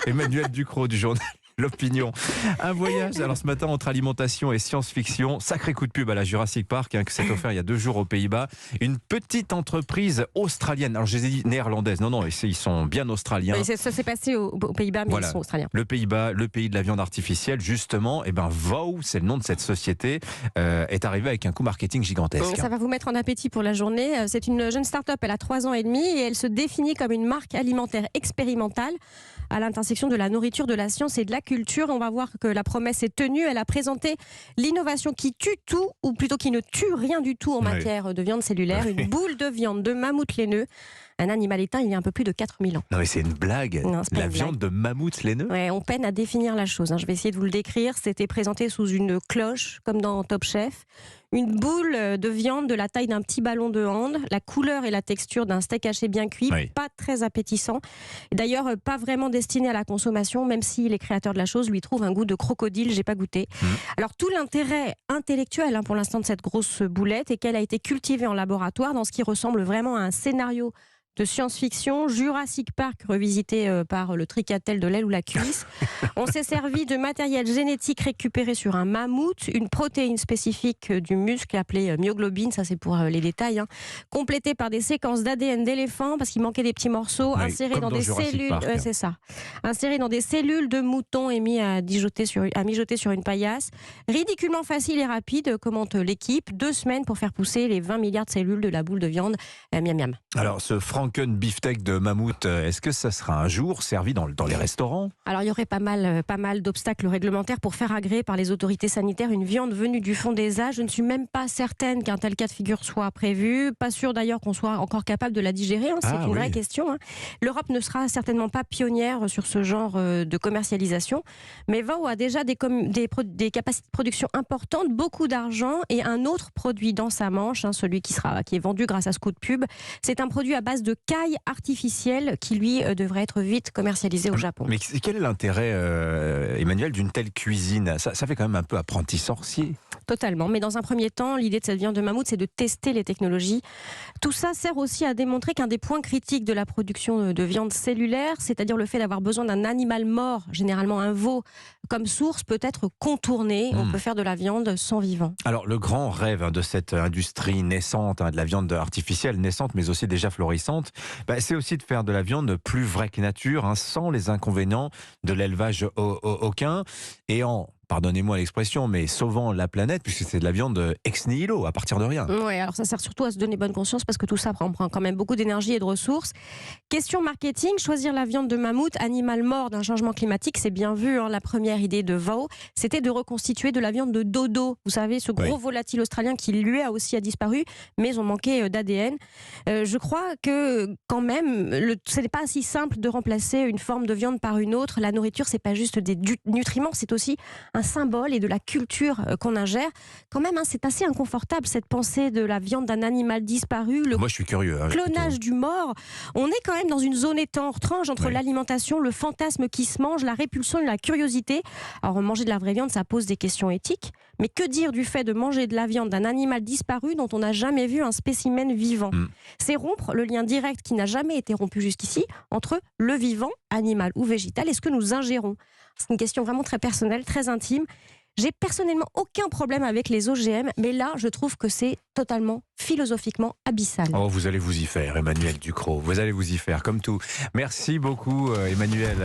Emmanuel Ducrot du journal L'Opinion. Un voyage, alors ce matin, entre alimentation et science-fiction. Sacré coup de pub à la Jurassic Park, qui s'est offert il y a 2 jours aux Pays-Bas. Une petite entreprise australienne. Alors je les ai dit néerlandaise. Non, ils sont bien australiens. Oui, ça s'est passé aux Pays-Bas, mais Voilà. ils sont australiens. Le Pays-Bas, le pays de la viande artificielle, justement. Vow, c'est le nom de cette société, est arrivé avec un coup marketing gigantesque. Ça va vous mettre en appétit pour la journée. C'est une jeune start-up, elle a 3 ans et demi et elle se définit comme une marque alimentaire expérimentale à l'intersection de la nourriture, de la science et de la culture. On va voir que la promesse est tenue. Elle a présenté l'innovation qui tue tout, ou plutôt qui ne tue rien du tout en matière de viande cellulaire. Une boule de viande de mammouth laineux. Un animal éteint il y a un peu plus de 4000 ans. Non mais c'est une blague. Non, c'est pas la une viande de mammouth laineux. Ouais, on peine à définir la chose. Je vais essayer de vous le décrire. C'était présenté sous une cloche, comme dans Top Chef. Une boule de viande de la taille d'un petit ballon de hand. La couleur et la texture d'un steak haché bien cuit. Oui. Pas très appétissant. D'ailleurs, pas vraiment destiné à la consommation, même si les créateurs de la chose lui trouvent un goût de crocodile. J'ai pas goûté. Alors, tout l'intérêt intellectuel pour l'instant de cette grosse boulette est qu'elle a été cultivée en laboratoire dans ce qui ressemble vraiment à un scénario de science-fiction, Jurassic Park revisité par le tricatel de l'aile ou la cuisse. On s'est servi de matériel génétique récupéré sur un mammouth, une protéine spécifique du muscle appelée myoglobine, ça c'est pour les détails, complétée par des séquences d'ADN d'éléphant parce qu'il manquait des petits morceaux, insérés dans des cellules, c'est ça, insérés dans des cellules de mouton et mis à mijoter sur une paillasse. Ridiculement facile et rapide, commente l'équipe. 2 semaines pour faire pousser les 20 milliards de cellules de la boule de viande. Miam miam. Alors ce Franken beefsteak de mammouth, est-ce que ça sera un jour servi dans les restaurants ? Alors il y aurait pas mal d'obstacles réglementaires pour faire agréer par les autorités sanitaires une viande venue du fond des âges. Je ne suis même pas certaine qu'un tel cas de figure soit prévu. Pas sûr d'ailleurs qu'on soit encore capable de la digérer. C'est une vraie question. L'Europe ne sera certainement pas pionnière sur ce genre de commercialisation. Mais Vow a déjà des capacités de production importantes, beaucoup d'argent et un autre produit dans sa manche, celui qui est vendu grâce à ce coup de pub. C'est un produit à base de caille artificielle qui, lui, devrait être vite commercialisé au Japon. Mais quel est l'intérêt, Emmanuel, d'une telle cuisine ? Ça fait quand même un peu apprenti sorcier. Totalement. Mais dans un premier temps, l'idée de cette viande de mammouth, c'est de tester les technologies. Tout ça sert aussi à démontrer qu'un des points critiques de la production de viande cellulaire, c'est-à-dire le fait d'avoir besoin d'un animal mort, généralement un veau, comme source, peut être contourné. On peut faire de la viande sans vivant. Alors, le grand rêve de cette industrie naissante, de la viande artificielle naissante, mais aussi déjà florissante, c'est aussi de faire de la viande plus vraie que nature, sans les inconvénients de l'élevage aucun, et pardonnez-moi l'expression, mais sauvant la planète, puisque c'est de la viande ex nihilo, à partir de rien. Oui, alors ça sert surtout à se donner bonne conscience, parce que tout ça prend quand même beaucoup d'énergie et de ressources. Question marketing, choisir la viande de mammouth, animal mort d'un changement climatique, c'est bien vu. La première idée de Vow, c'était de reconstituer de la viande de dodo. Vous savez, ce gros volatile australien qui, lui, a aussi disparu, mais on manquait d'ADN. Je crois que, quand même, ce n'est pas si simple de remplacer une forme de viande par une autre. La nourriture, c'est pas juste des nutriments, c'est aussi un symbole et de la culture qu'on ingère. Quand même, c'est assez inconfortable cette pensée de la viande d'un animal disparu, le Moi, je suis curieux. clonage du mort. On est quand même dans une zone étrange entre l'alimentation, le fantasme qui se mange, la répulsion et la curiosité. Alors, manger de la vraie viande, ça pose des questions éthiques. Mais que dire du fait de manger de la viande d'un animal disparu dont on n'a jamais vu un spécimen vivant ? C'est rompre le lien direct qui n'a jamais été rompu jusqu'ici entre le vivant, animal ou végétal, et ce que nous ingérons. C'est une question vraiment très personnelle, très intime. J'ai personnellement aucun problème avec les OGM, mais là, je trouve que c'est totalement philosophiquement abyssal. Oh, vous allez vous y faire, Emmanuel Ducrot. Vous allez vous y faire, comme tout. Merci beaucoup, Emmanuel.